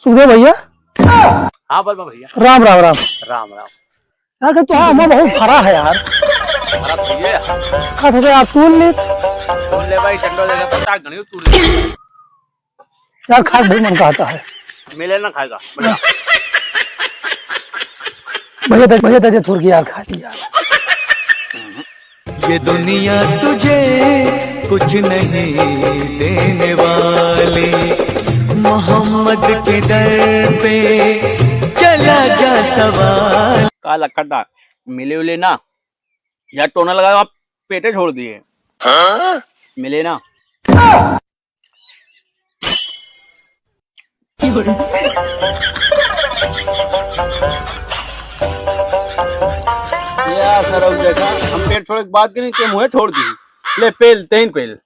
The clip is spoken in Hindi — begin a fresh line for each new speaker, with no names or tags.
सुखदेव भैया।
हाँ बोल भैया।
राम राम राम।
राम राम।
यार कि तो हमें बहुत भरा है यार।
हमारा भैया
का सोचे आप तूल ले
ले भाई चंडो जगह पर चाक गणी तू ले
यार, खा के बहुत मन कहता है।
मिले ना खाएगा बड़ा।
भैया दे थोड़ी की यार, खा ली यार।
ये दुनिया तुझे कुछ नहीं देने वाली, मोहम्मद के दर पे चला जा सवाल।
काला खड्डा मिले उले ना यार, टोना लगा आप पेटे छोड़ दिए। मिले ना यार सर देखा हम पेट छोड़ के बात करें, मुँह छोड़ दी ले पेल तेन पेल।